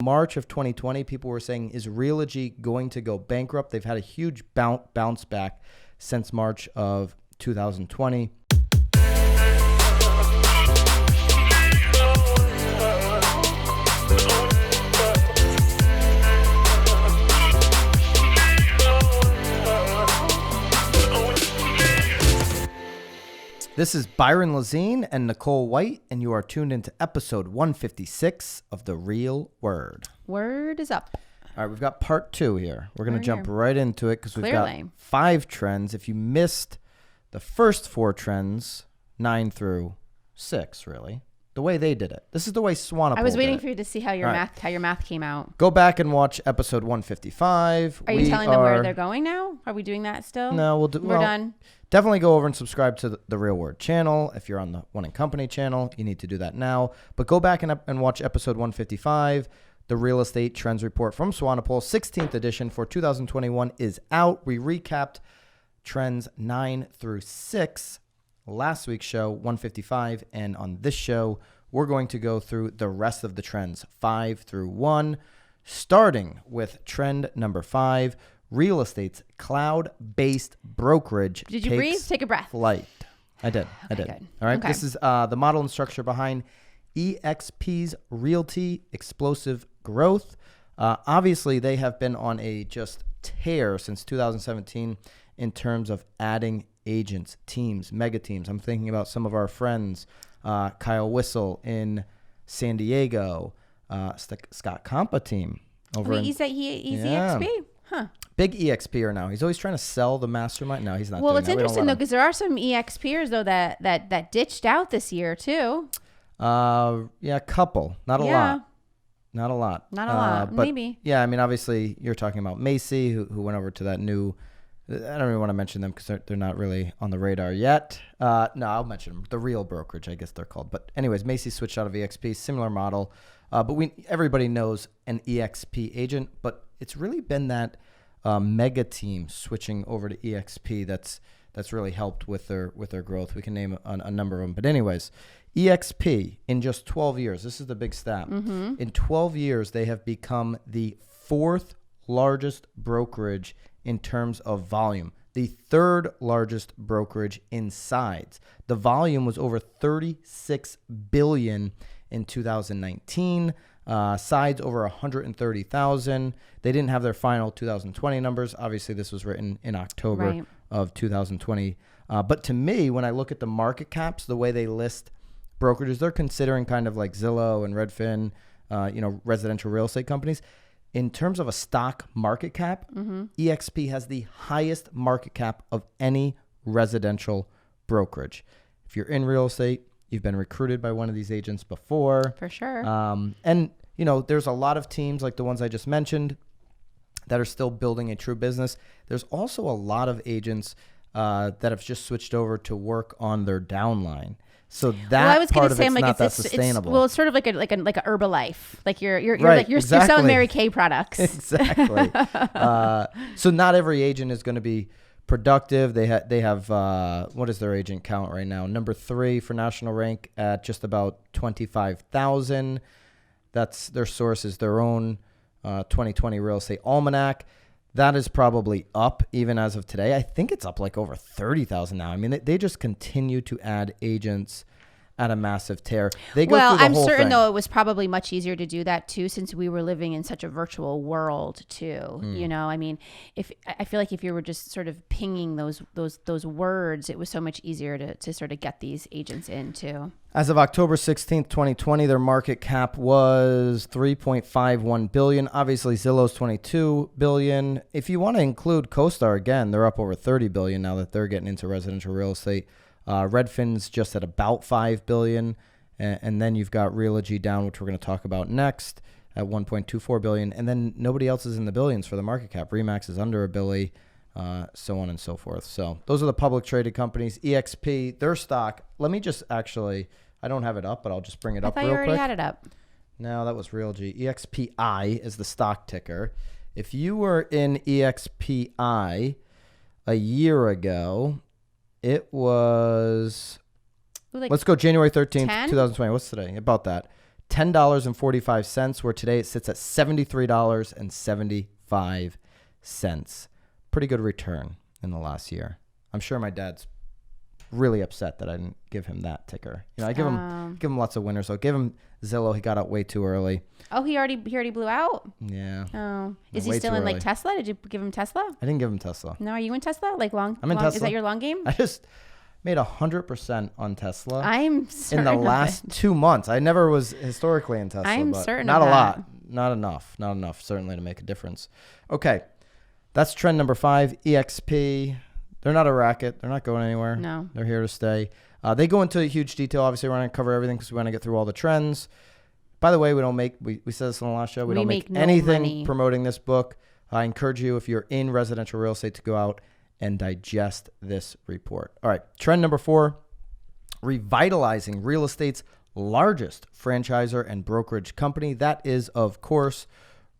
March of 2020, people were saying, is Realogy going to go bankrupt? They've had a huge bounce back since March of 2020. This is Byron and Nicole White, and you are tuned into episode 156 of The Real Word. Word is up. All right, we've got part 2 here. We're going to jump right into it because we've got 5 trends. If you missed the first 4 trends, 9 through 6, really, the way they did it. This is the way Swanepoel did it. I was waiting for you to see how your math came out. Go back and watch episode 155. Are you telling them where they're going now? Are we doing that still? No, we're done. Definitely go over and subscribe to the Real Word channel. If you're on the One & Company channel, you need to do that now. But go back and watch episode 155. The Real Estate Trends Report from Swanepoel, 16th edition for 2021 is out. We recapped trends 9 through 6 last week's show, 155. And on this show, we're going to go through the rest of the trends, 5 through 1, starting with trend number 5. Real estate's cloud-based brokerage. Did you breathe? Take a breath. Flight. I did. Good. All right. Okay. This is the model and structure behind EXP's Realty explosive growth. Obviously, they have been on a just tear since 2017 in terms of adding agents, teams, mega teams. I'm thinking about some of our friends, Kyle Whistle in San Diego, Scott Compa team over he's EXP? Huh. Big EXPer now. He's always trying to sell the mastermind. No, he's not. Well, it's interesting though because there are some EXPers though that ditched out this year too. Yeah, a couple. Not a lot. But maybe. Yeah, I mean, obviously, you're talking about Macy, who went over to that new. I don't really want to mention them because they're not really on the radar yet. No, I'll mention them. The Real Brokerage, I guess they're called. But anyways, Macy switched out of EXP, similar model. But everybody knows an EXP agent, but it's really been that mega team switching over to EXP that's really helped with their growth. We can name a number of them. But anyways, EXP in just 12 years, this is the big stat. Mm-hmm. In 12 years, they have become the 4th largest brokerage in terms of volume, the 3rd largest brokerage in size. The volume was over $36 billion in 2019. Sides over 130,000. They didn't have their final 2020 numbers. Obviously, this was written in October of 2020. But to me, when I look at the market caps, the way they list brokerages, they're considering kind of like Zillow and Redfin, residential real estate companies. In terms of a stock market cap, EXP has the highest market cap of any residential brokerage. If you're in real estate, you've been recruited by one of these agents before. For sure. And, there's a lot of teams like the ones I just mentioned that are still building a true business. There's also a lot of agents that have just switched over to work on their downline. So that part of it's not that sustainable. It's sort of like a Herbalife. Like you're selling Mary Kay products. Exactly. So not every agent is going to be productive. They have what is their agent count right now? Number 3 for national rank at just about 25,000. That's their source is their own 2020 Real Estate Almanac. That is probably up even as of today. I think it's up like over 30,000 now. I mean, they just continue to add agents at a massive tear. I'm certain though it was probably much easier to do that too, since we were living in such a virtual world too. I mean, I feel like if you were just sort of pinging those words, it was so much easier to sort of get these agents in too. As of October 16th, 2020, their market cap was $3.51 billion. Obviously, Zillow's $22 billion. If you want to include CoStar again, they're up over $30 billion now that they're getting into residential real estate. Redfin's just at about $5 billion. And then you've got Realogy down, which we're going to talk about next, at $1.24 billion. And then nobody else is in the billions for the market cap. Remax is under $1 billion, so on and so forth. So those are the public traded companies. EXP, their stock, let me just actually, I don't have it up, but I'll just bring it up real quick. I thought you already had it up. No, that was Realogy. EXPI is the stock ticker. If you were in EXPI a year ago, it was, let's go January 13th, 2020. What's today? About that. $10.45, where today it sits at $73.75. Pretty good return in the last year. I'm sure my dad's really upset that I didn't give him that ticker. I give him lots of winners. So give him Zillow. He got out way too early. Oh, he already blew out? Yeah. Oh. Is he still in like Tesla? Did you give him Tesla? I didn't give him Tesla. No, are you in Tesla? Like long? I'm in Tesla. Is that your long game? I just made 100% on Tesla. I'm certain in the last 2 months. I never was historically in Tesla. I'm but certain not of a that. lot. Not enough certainly to make a difference. Okay. That's trend number 5, EXP. They're not a racket. They're not going anywhere. No. They're here to stay. They go into huge detail. Obviously, we're going to cover everything because we want to get through all the trends. By the way, we said this on the last show, we don't make no anything money promoting this book. I encourage you, if you're in residential real estate, to go out and digest this report. All right. Trend number 4, revitalizing real estate's largest franchisor and brokerage company. That is, of course,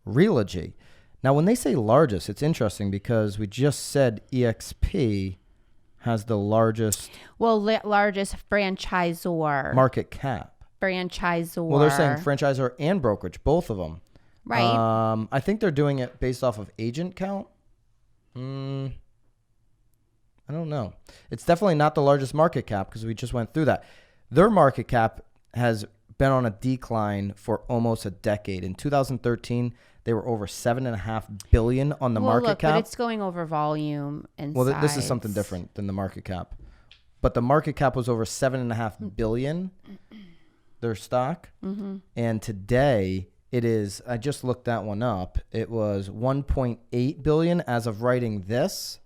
Realogy. Now, when they say largest, it's interesting because we just said EXP has the largest... largest franchisor. Market cap. Franchisor. Well, they're saying franchisor and brokerage, both of them. Right. I think they're doing it based off of agent count. I don't know. It's definitely not the largest market cap because we just went through that. Their market cap has been on a decline for almost a decade. In 2013, they were over $7.5 billion on the market cap. But it's going over volume and size. This is something different than the market cap. But the market cap was over $7.5 billion, their stock. Mm-hmm. And today it is, I just looked that one up. It was $1.8 billion as of writing this.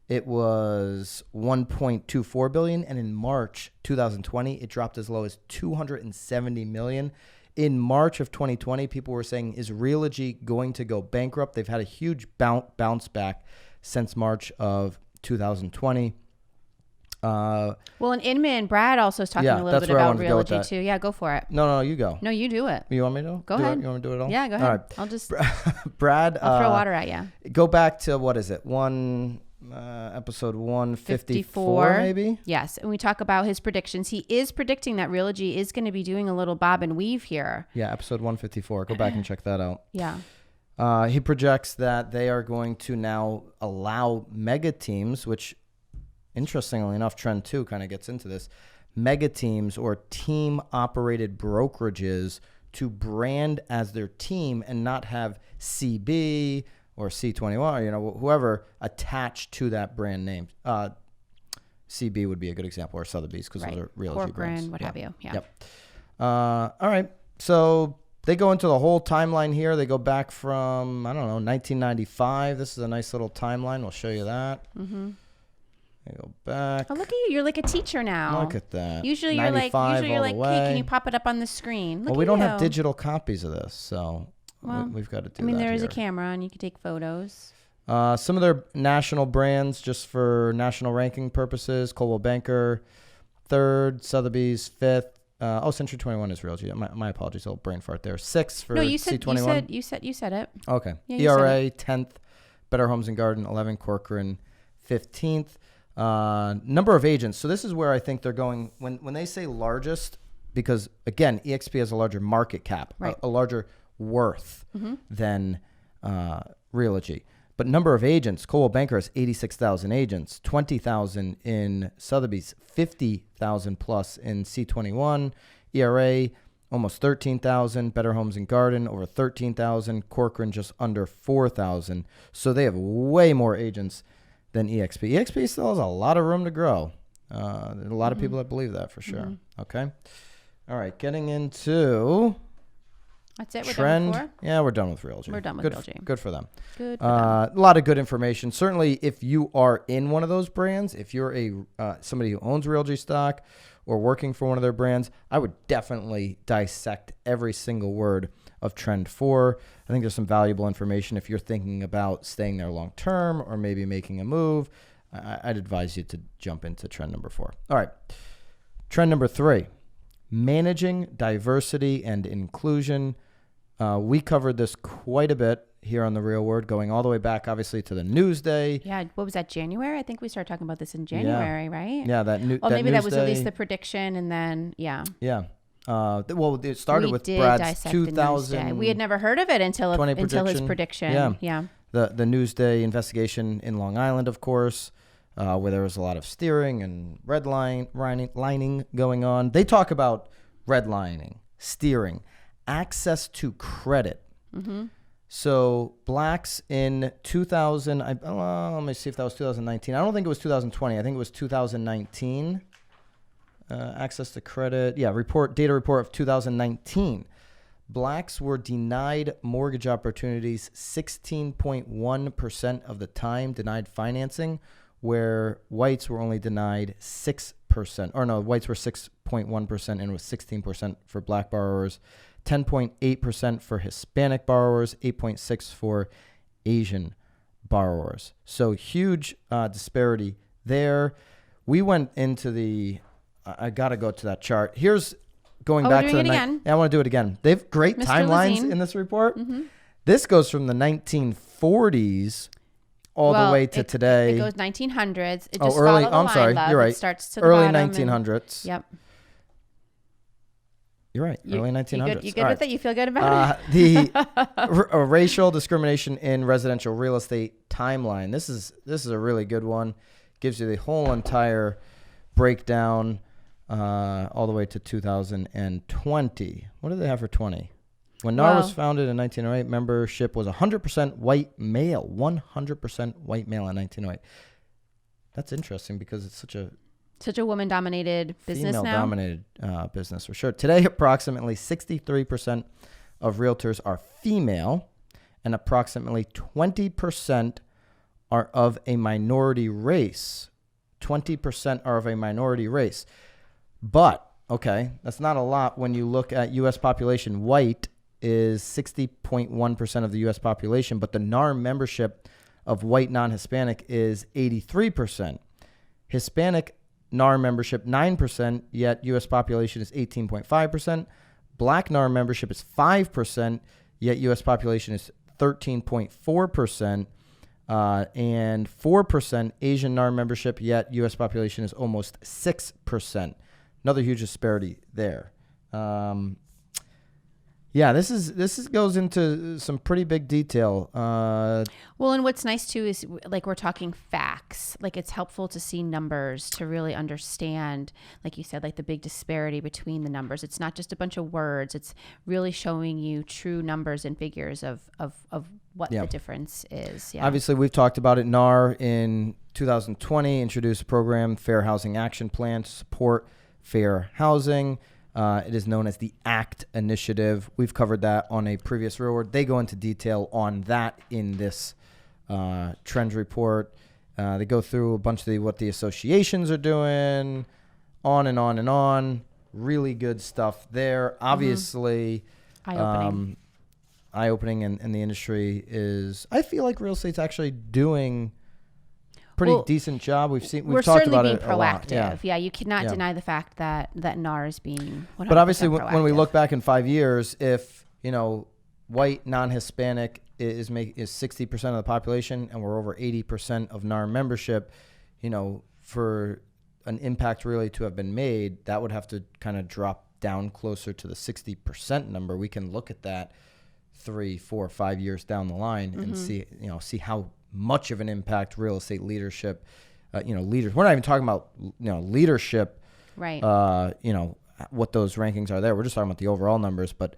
It was $1.24 billion. And in March 2020, it dropped as low as $270 million. In March of 2020, people were saying, is Realogy going to go bankrupt? They've had a huge bounce back since March of 2020. And Inman and Brad also is talking a little bit about Realogy too. Yeah, go for it. No, you go. No, you do it. You want me to? Go ahead. You want me to do it all? Yeah, go ahead. All right. I'll just... Brad... I'll throw water at you. Go back to, what is it? Episode 154, maybe? Yes, and we talk about his predictions. He is predicting that Realogy is going to be doing a little bob and weave here. Yeah, episode 154. Go back and check that out. Yeah. He projects that they are going to now allow mega teams, which, interestingly enough, Trend 2 kind of gets into this, mega teams or team-operated brokerages to brand as their team and not have CB or C21, or whoever attached to that brand name. CB would be a good example, or Sotheby's, because those are Realogy brands. What have you. Yeah. Yep. All right. So they go into the whole timeline here. They go back from, 1995. This is a nice little timeline. We'll show you that. Mm-hmm. They go back. Oh, look at you. You're like a teacher now. Look at that. Usually you're like, hey, can you pop it up on the screen? Well, we don't have digital copies of this, so... Well, we've got to do that. There is a camera and you can take photos. Some of their national brands, just for national ranking purposes: Coldwell Banker, 3rd, Sotheby's 5th. Century 21 is Realty. My apologies, a little brain fart there. 6th for C21. You said it. Okay. Yeah, ERA 10th, Better Homes and Garden 11th, Corcoran 15th. Number of agents. So this is where I think they're going when they say largest, because again, EXP has a larger market cap, right. a larger worth than Realogy. But number of agents, Coldwell Banker has 86,000 agents, 20,000 in Sotheby's, 50,000 plus in C21, ERA almost 13,000, Better Homes and Garden over 13,000, Corcoran just under 4,000. So they have way more agents than EXP. EXP still has a lot of room to grow. There are a lot of people that believe that for sure. Okay. All right. Getting into... That's it. We're Trend. done with Yeah, we're done with Realogy. We're done with Realogy. Good for them. Good for them. A lot of good information. Certainly, if you are in one of those brands, if you're somebody who owns Realogy stock or working for one of their brands, I would definitely dissect every single word of Trend 4. I think there's some valuable information if you're thinking about staying there long term or maybe making a move. I'd advise you to jump into Trend number 4. All right. Trend number 3, managing diversity and inclusion. We covered this quite a bit here on The Real Word, going all the way back, obviously, to the Newsday. Yeah, what was that, January? I think we started talking about this in January, right? Yeah, maybe that was at least the prediction, and then, Yeah. It started with Brad's 2000. We had never heard of it until his prediction. Yeah. The Newsday investigation in Long Island, of course, where there was a lot of steering and redlining going on. They talk about redlining, steering, access to credit. Mm-hmm. So blacks in 2000, let me see if that was 2019. I don't think it was 2020. I think it was 2019. Access to credit. Yeah, data report of 2019. Blacks were denied mortgage opportunities 16.1% of the time, denied financing, where whites were only denied 6%. Or no, whites were 6.1% and it was 16% for black borrowers, 10.8% for Hispanic borrowers, 8.6% for Asian borrowers. So huge disparity there. We went into I got to go to that chart. Here's going back to the again. I want to do it again. They have great timelines in this report. Mm-hmm. This goes from the 1940s all the way to today. It goes 1900s. It just early. I'm sorry. You're right. It starts to early the bottom 1900s. Yep. You're right. Early 1900s. You good with it? You feel good about it? The racial discrimination in residential real estate timeline. This is a really good one. Gives you the whole entire breakdown. All the way to 2020. What did they have for 20? When NAR was founded in 1908, membership was 100% white male. 100% white male in 1908. That's interesting because it's such a woman-dominated business now. Female-dominated business for sure. Today, approximately 63% of realtors are female, and approximately 20% are of a minority race. 20% are of a minority race. But, okay, that's not a lot when you look at U.S. population. White is 60.1% of the U.S. population, but the NAR membership of white non-Hispanic is 83%. Hispanic NAR membership, 9%, yet U.S. population is 18.5%. Black NAR membership is 5%, yet U.S. population is 13.4%. And 4% Asian NAR membership, yet U.S. population is almost 6%. Another huge disparity there. This goes into some pretty big detail. Well, and what's nice too is like we're talking facts. Like it's helpful to see numbers to really understand, like you said, like the big disparity between the numbers. It's not just a bunch of words. It's really showing you true numbers and figures of what the difference is. Yeah. Obviously, we've talked about it. NAR in 2020 introduced a program, Fair Housing Action Plan, to support fair housing. It is known as the ACT initiative. We've covered that on a previous report. They go into detail on that in this trends report. They go through a bunch of what the associations are doing, on and on and on. Really good stuff there. Obviously, eye-opening in the industry is, I feel like real estate's actually doing pretty decent job. We've talked about it a lot. Proactive. Yeah, you cannot deny the fact that NAR is being 100% But obviously, proactive. when we look back in 5 years, if white non-Hispanic is 60% of the population, and we're over 80% of NAR membership, for an impact really to have been made, that would have to kind of drop down closer to the 60% number. We can look at that 3, 4, 5 years down the line and see how much of an impact real estate leadership, leaders. We're not even talking about leadership, right? What those rankings are there. We're just talking about the overall numbers. But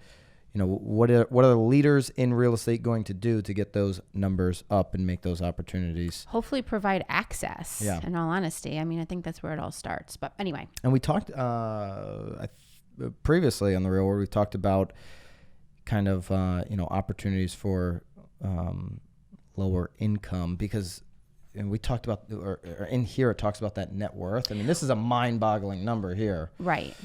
what are the leaders in real estate going to do to get those numbers up and make those opportunities? Hopefully, provide access. Yeah. In all honesty, I mean, I think that's where it all starts. But anyway, and we talked previously on the Real World. We talked about kind of opportunities for lower income, because we talked about, or in here it talks about that net worth. I mean, this is a mind-boggling number here. Right.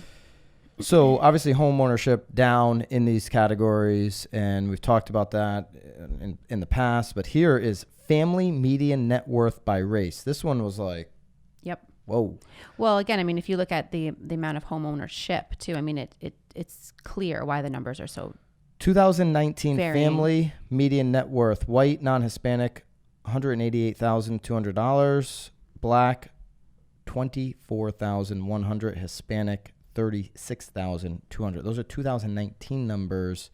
So obviously home ownership down in these categories, and we've talked about that in the past, but here is family median net worth by race. This one was like, yep. Whoa. Well, again, I mean, if you look at the amount of home ownership too, I mean, it's clear why the numbers are so 2019 family median net worth: white, non-Hispanic, $188,200, black, $24,100, Hispanic, $36,200. Those are 2019 numbers.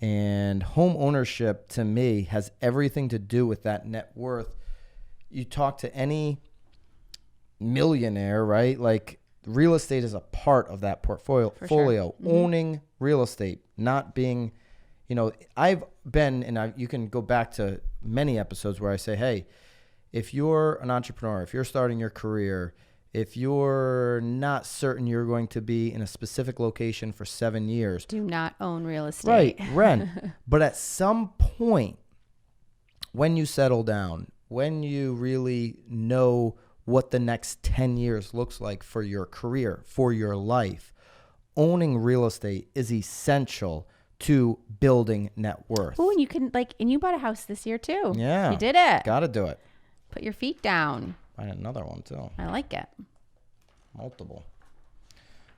And home ownership, to me, has everything to do with that net worth. You talk to any millionaire, right? Like, real estate is a part of that portfolio. Sure. Owning real estate, not being, I've been, and you can go back to many episodes where I say, hey, if you're an entrepreneur, if you're starting your career, if you're not certain you're going to be in a specific location for 7 years, do not own real estate. Right, rent. But at some point, when you settle down, when you really know what the next 10 years looks like for your career, for your life, owning real estate is essential to building net worth. Oh, and you can and you bought a house this year too. Yeah. You did it. Got to do it. Put your feet down. I had another one too. I like it. Multiple.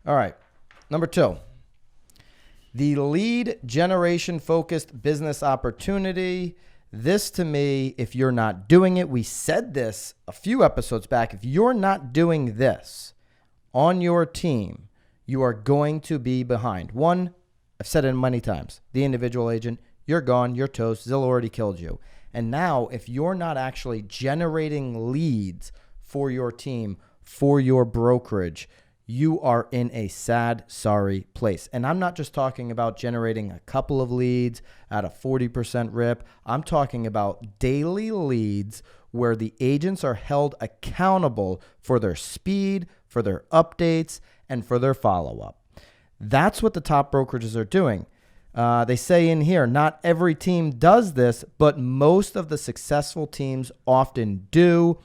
All right. Number 2. The lead generation focused business opportunity. This, to me, if you're not doing it, we said this a few episodes back. If you're not doing this on your team, you are going to be behind. One, I've said it many times. The individual agent, you're gone, you're toast. Zillow already killed you. And now, if you're not actually generating leads for your team, for your brokerage, you are in a sad, sorry place. And I'm not just talking about generating a couple of leads at a 40% rip. I'm talking about daily leads where the agents are held accountable for their speed, for their updates, and for their follow-up. That's what the top brokerages are doing. They say in here, not every team does this, but most of the successful teams often do.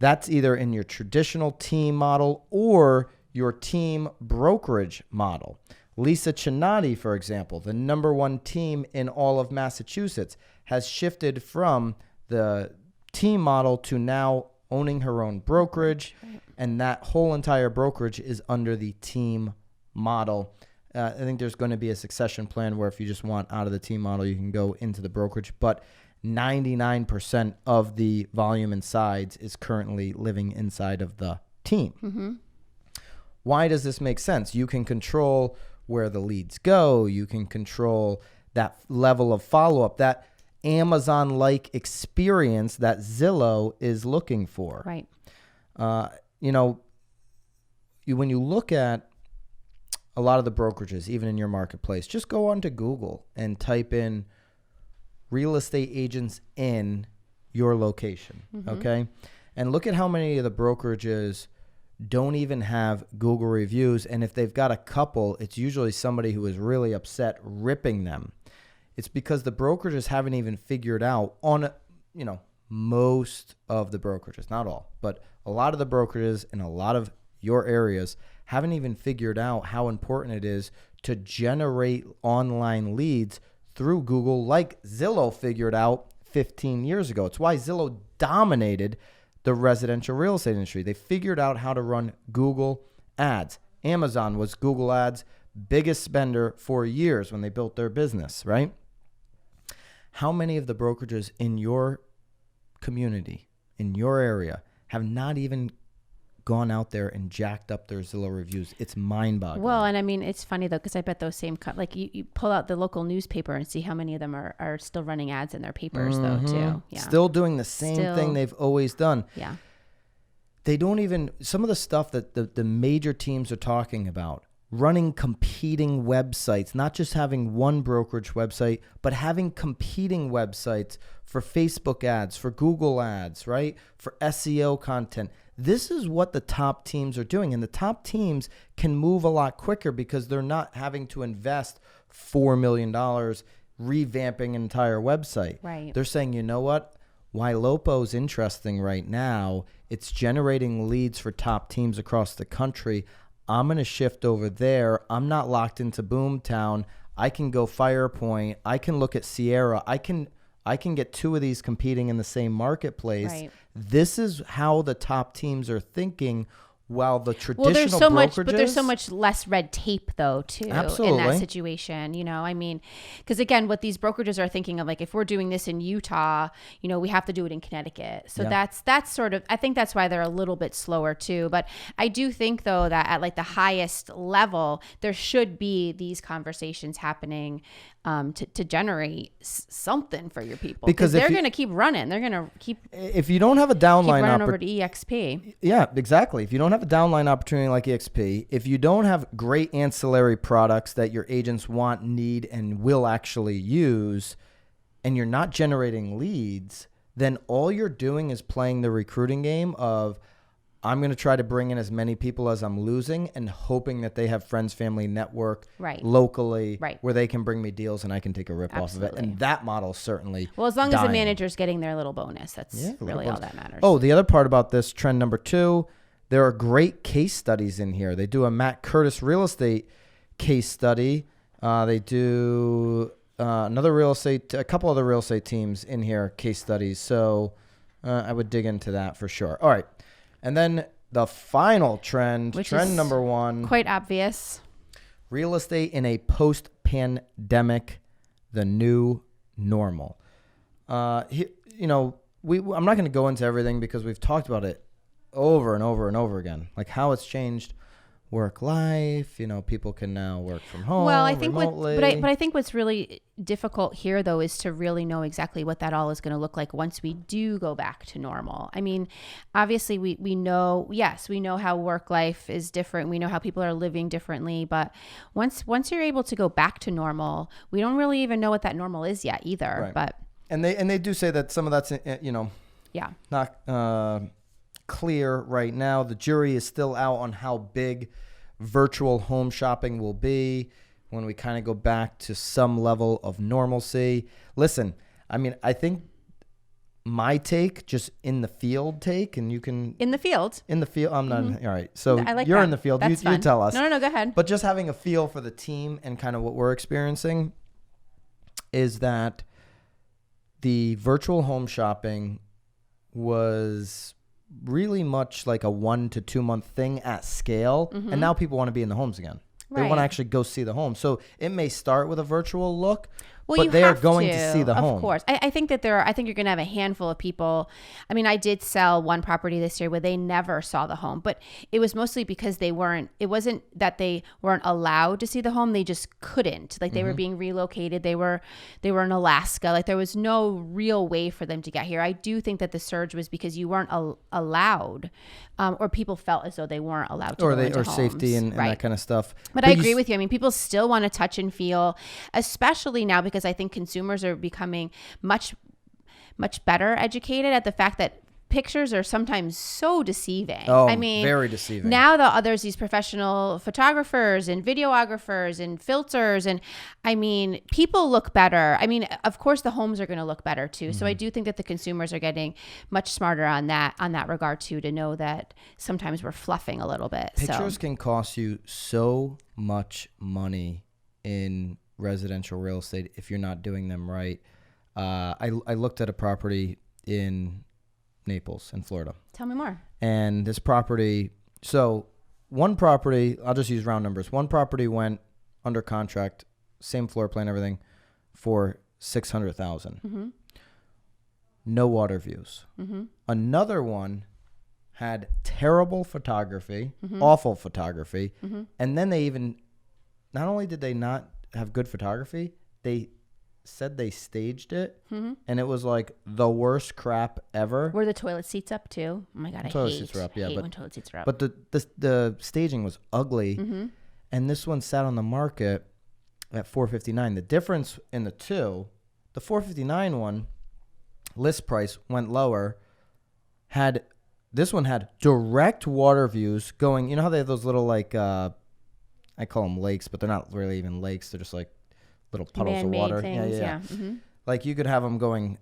That's either in your traditional team model or your team brokerage model. Lisa Chinati, for example, the number 1 team in all of Massachusetts, has shifted from the team model to now owning her own brokerage, and that whole entire brokerage is under the team model. I think there's going to be a succession plan where if you just want out of the team model, you can go into the brokerage, but 99% of the volume and sides is currently living inside of the team. Mm-hmm. Why does this make sense? You can control where the leads go. You can control that level of follow-up, that Amazon-like experience that Zillow is looking for. Right. When you look at a lot of the brokerages, even in your marketplace, just go onto Google and type in real estate agents in your location, okay? And look at how many of the brokerages don't even have Google reviews. And if they've got a couple, it's usually somebody who is really upset ripping them. It's because the brokerages haven't even figured out on, most of the brokerages, not all, but a lot of the brokerages in a lot of your areas haven't even figured out how important it is to generate online leads through Google like Zillow figured out 15 years ago. It's why Zillow dominated the residential real estate industry. They figured out how to run Google ads. Amazon was Google ads' biggest spender for years when they built their business, right? How many of the brokerages in your community, in your area, have not even gone out there and jacked up their Zillow reviews? It's mind-boggling. Well, and I mean, it's funny though, because I bet those same you pull out the local newspaper and see how many of them are still running ads in their papers though too. Yeah. Still doing the same thing they've always done. Yeah. They don't even, some of the stuff that the major teams are talking about, running competing websites, not just having one brokerage website, but having competing websites for Facebook ads, for Google ads, right? For SEO content. This is what the top teams are doing. And the top teams can move a lot quicker because they're not having to invest $4 million revamping an entire website. Right. They're saying, you know what? Ylopo's interesting right now. It's generating leads for top teams across the country. I'm going to shift over there. I'm not locked into Boomtown. I can go Firepoint. I can look at Sierra. I can get 2 of these competing in the same marketplace. Right. This is how the top teams are thinking while the traditional there's so much, brokerages, but there's so much less red tape though too Absolutely. in that situation. You know, I mean, because again, what these brokerages are thinking of, like if we're doing this in Utah, you know, we have to do it in Connecticut. So that's sort of, I think that's why they're a little bit slower too. But I do think though that at like the highest level, there should be these conversations happening to generate something for your people, because they're going to keep running. They're going to keep. If you don't have a downline over to EXP. Yeah, exactly. If you don't have a downline opportunity like EXP, if you don't have great ancillary products that your agents want, need, and will actually use, and you're not generating leads, then all you're doing is playing the recruiting game of, I'm going to try to bring in as many people as I'm losing and hoping that they have friends, family, network locally where they can bring me deals and I can take a rip off of it. And that model certainly as long as the manager's getting their little bonus, that's really all that matters. Oh, the other part about this, trend number 2, there are great case studies in here. They do a Matt Curtis real estate case study. They do a couple other real estate teams in here, case studies. So I would dig into that for sure. All right. And then the final trend, which trend number 1. Quite obvious. Real estate in a post-pandemic, the new normal. I'm not going to go into everything because we've talked about it over and over and over again. Like how it's changed work life, people can now work from home. Well, I think but I think what's really difficult here though is to really know exactly what that all is going to look like once we do go back to normal. I mean, obviously we know how work life is different. We know how people are living differently, but once you're able to go back to normal, we don't really even know what that normal is yet either. Right. But they do say that some of that's not clear right now. The jury is still out on how big virtual home shopping will be when we kind of go back to some level of normalcy. Listen, I mean, I think my take, just in the field take, and you can... In the field? I'm not... Mm-hmm. All right. So I like you're that. in the field. That's you tell us. No, go ahead. But just having a feel for the team and kind of what we're experiencing is that the virtual home shopping was really much like a 1 to 2 month thing at scale. Mm-hmm. And now people want to be in the homes again. They want to actually go see the home. So it may start with a virtual look, but they are going to see the home. Of course. I think that I think you're going to have a handful of people. I mean, I did sell one property this year where they never saw the home, but it was mostly because it wasn't that they weren't allowed to see the home. They just couldn't. Like they were being relocated. They were in Alaska. Like there was no real way for them to get here. I do think that the surge was because you weren't allowed, or people felt as though they weren't allowed to go into homes. Safety and that kind of stuff. But I agree with you. I mean, people still want to touch and feel, especially now because I think consumers are becoming much, much better educated at the fact that pictures are sometimes so deceiving. Oh, I mean, very deceiving. Now there's these professional photographers and videographers and filters, and I mean, people look better. I mean, of course, the homes are going to look better too. Mm-hmm. So I do think that the consumers are getting much smarter on that regard too, to know that sometimes we're fluffing a little bit. Pictures can cost you so much money in residential real estate if you're not doing them right. I looked at a property in Naples in Florida. Tell me more. And this property, so one property, I'll just use round numbers. One property went under contract, same floor plan, everything, for $600,000. Mm-hmm. No water views. Mm-hmm. Another one had terrible photography, awful photography, and then they even, not only did they not have good photography, they said they staged it, and it was like the worst crap ever. Were the toilet seats up too? Oh my god, I hate seats were up, yeah, hate when toilet seats are up. But the staging was ugly, and this one sat on the market at $459. The difference in the two, the $459 one, list price went lower. This one had direct water views going. You know how they have those little like I call them lakes, but they're not really even lakes. They're just like little puddles man-made of water. Things, yeah. Mm-hmm. Like you could have them going,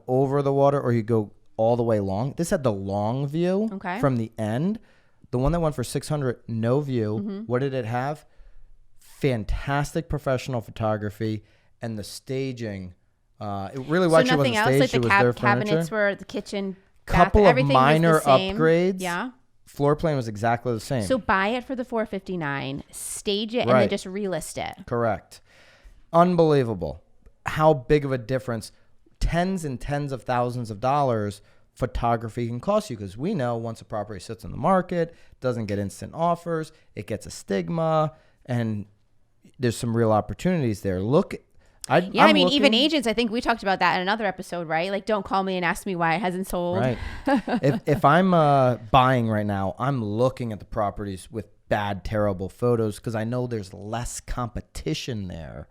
over the water, or you go all the way long. This had the long view from the end. The one that went for $600, no view. Mm-hmm. What did it have? Fantastic professional photography, and the staging. It really watched you nothing wasn't else. staged. Like the it was their cabinets furniture. were the kitchen. Couple bath, of minor upgrades. Yeah. Floor plan was exactly the same. So buy it for the $459, stage it, and then just relist it. Correct. Unbelievable how big of a difference tens and tens of thousands of dollars photography can cost you, because we know once a property sits in the market, doesn't get instant offers, it gets a stigma, and there's some real opportunities there. Even agents, I think we talked about that in another episode, right? Like, don't call me and ask me why it hasn't sold. Right. if I'm buying right now, I'm looking at the properties with bad, terrible photos because I know there's less competition there.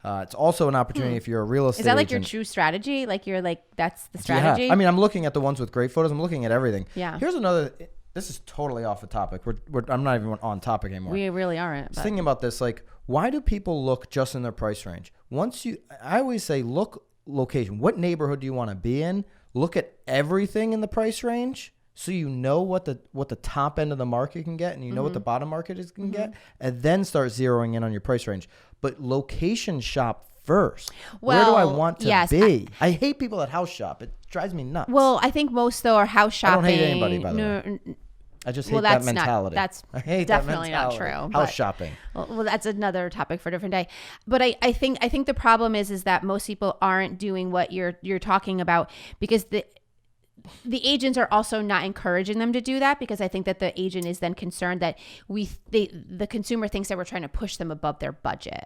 It's also an opportunity if you're a real estate agent. Is that like your true strategy? Like you're like, that's the strategy? Yeah. I mean, I'm looking at the ones with great photos. I'm looking at everything. Yeah. Here's another. This is totally off the topic. I'm not even on topic anymore. We really aren't. I was thinking about this. Like, why do people look just in their price range? I always say, look location. What neighborhood do you want to be in? Look at everything in the price range, so you know what the top end of the market can get, and you know what the bottom market can get, and then start zeroing in on your price range. But location shop first. Where do I want to be? I hate people that house shop. It drives me nuts. Well, I think most though are house shopping. I don't hate anybody, by the way. I just hate that mentality. I hate definitely that mentality. Not true. House shopping. Well, that's another topic for a different day. But I think the problem is that most people aren't doing what you're talking about, because the agents are also not encouraging them to do that, because I think that the agent is then concerned that the consumer thinks that we're trying to push them above their budget.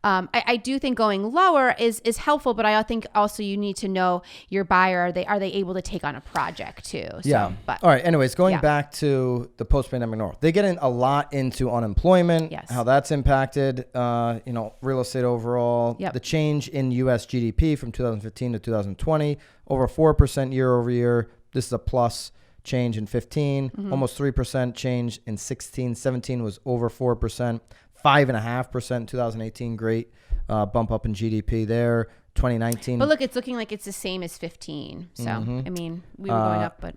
I do think going lower is helpful, but I think also you need to know your buyer. Are they able to take on a project too? So, yeah. But, all right. Anyways, going back to the post-pandemic north, they get in a lot into unemployment, how that's impacted, real estate overall, the change in U.S. GDP from 2015 to 2020. Over 4% year over year. This is a plus change in 15, almost 3% change in 16. 17 was over 4%, 5.5% in 2018. Great bump up in GDP there. 2019. But look, it's looking like it's the same as 15. So, I mean, we were going up, but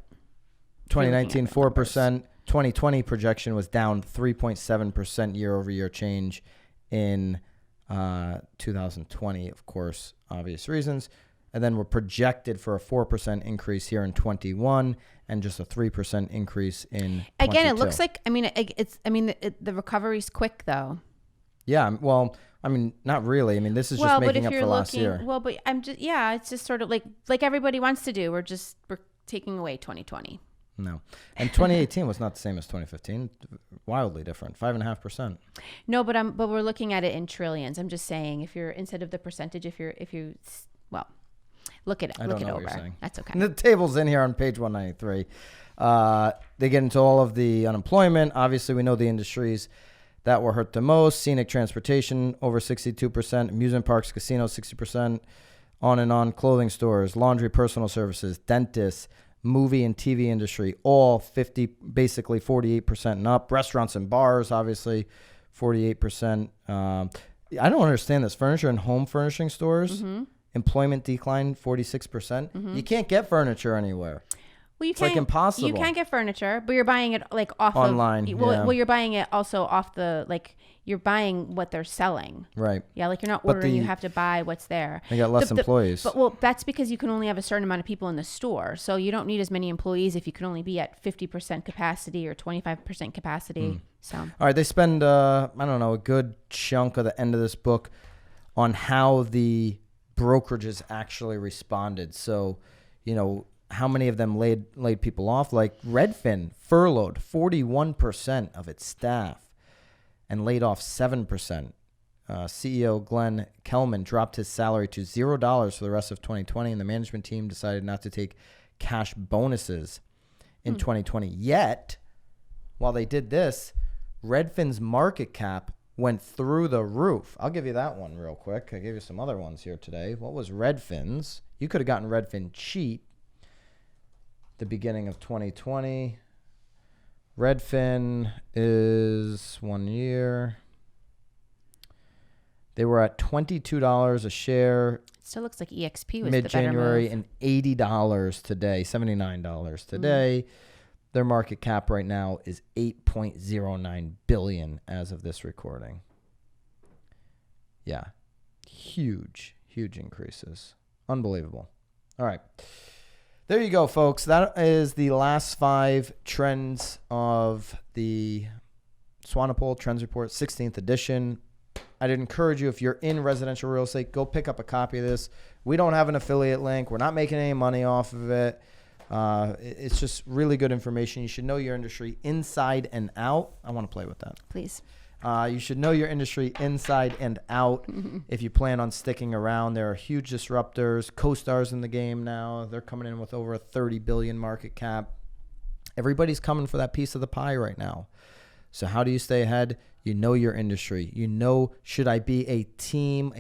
2019, 4%. 2020 projection was down 3.7% year over year change in 2020, of course, obvious reasons. And then we're projected for a 4% increase here in 21, and just a 3% increase in 22. Again, it looks like, the recovery's quick though. Yeah, well, I mean, not really. I mean, this is just making up for last year. Well, but it's just sort of like everybody wants to do. We're taking away 2020. No. And 2018 was not the same as 2015. Wildly different. 5.5%. No, but we're looking at it in trillions. I'm just saying, if you're, instead of the percentage, look at it. I don't know what you're saying. That's okay. The table's in here on page 193. They get into all of the unemployment. Obviously, we know the industries that were hurt the most. Scenic transportation, over 62%. Amusement parks, casinos, 60%. On and on. Clothing stores, laundry, personal services, dentists, movie and TV industry, all basically 48% and up. Restaurants and bars, obviously, 48%. I don't understand this. Furniture and home furnishing stores. Employment decline 46%. You can't get furniture anywhere. Well, it's like impossible. You can't get furniture, but you're buying it like off online. Well, you're buying it also off you're buying what they're selling. Right. Yeah, like you're not ordering. You have to buy what's there. They got less employees. But that's because you can only have a certain amount of people in the store, so you don't need as many employees if you can only be at 50% capacity or 25% capacity. So. All right, they spend a good chunk of the end of this book on how the brokerages actually responded. So, how many of them laid people off? Like Redfin furloughed 41% of its staff and laid off 7%. CEO Glenn Kelman dropped his salary to $0 for the rest of 2020, and the management team decided not to take cash bonuses in 2020. Yet, while they did this, Redfin's market cap went through the roof. I'll give you that one real quick. I gave you some other ones here today. What was Redfin's? You could have gotten Redfin cheap the beginning of 2020. Redfin is 1 year. They were at $22 a share. It still looks like EXP was mid-January, the better move. And $80 today, $79 today. Their market cap right now is $8.09 billion as of this recording. Yeah. Huge increases. Unbelievable. All right. There you go, folks. That is the last 5 trends of the Swanepoel Trends Report, 16th edition. I'd encourage you, if you're in residential real estate, go pick up a copy of this. We don't have an affiliate link. We're not making any money off of it. It's just really good information. You should know your industry inside and out. I want to play with that. Please. You should know your industry inside and out if you plan on sticking around. There are huge disruptors, co-stars in the game now. They're coming in with over a $30 billion market cap. Everybody's coming for that piece of the pie right now. So how do you stay ahead? You know your industry. You know, should I be a team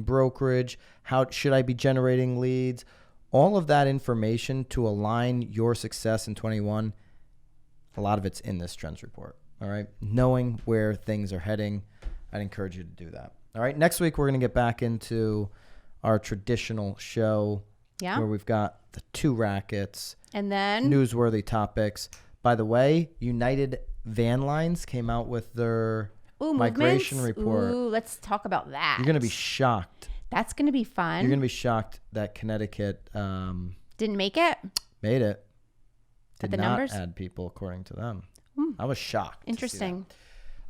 brokerage? How should I be generating leads? All of that information to align your success in 21, a lot of it's in this trends report. All right. Knowing where things are heading, I'd encourage you to do that. All right. Next week, we're going to get back into our traditional show where we've got the 2 rackets and then newsworthy topics. By the way, United Van Lines came out with their migration report. Ooh, let's talk about that. You're going to be shocked. That's going to be fun. You're going to be shocked that Connecticut didn't make it. Made it. Did Did the not numbers add people according to them. I was shocked. Interesting.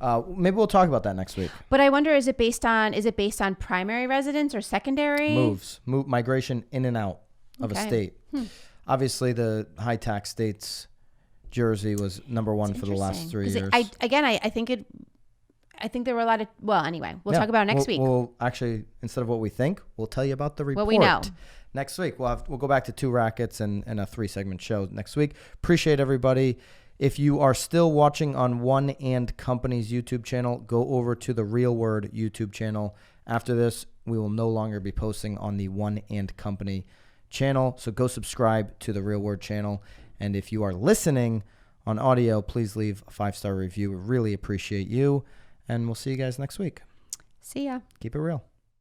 Maybe we'll talk about that next week. But I wonder, is it based on primary residence or secondary? Migration in and out of a state. Obviously, the high tax states, Jersey was number 1 for the last 3 years. I think there were a lot of. Well, anyway, we'll talk about it next week. We'll actually, instead of what we think, we'll tell you about the report. What we know. Next week, we'll go back to 2 rackets and a 3-segment show next week. Appreciate everybody. If you are still watching on One and Company's YouTube channel, go over to the Real Word YouTube channel. After this, we will no longer be posting on the One and Company channel. So go subscribe to the Real Word channel. And if you are listening on audio, please leave a 5-star review. We really appreciate you. And we'll see you guys next week. See ya. Keep it real.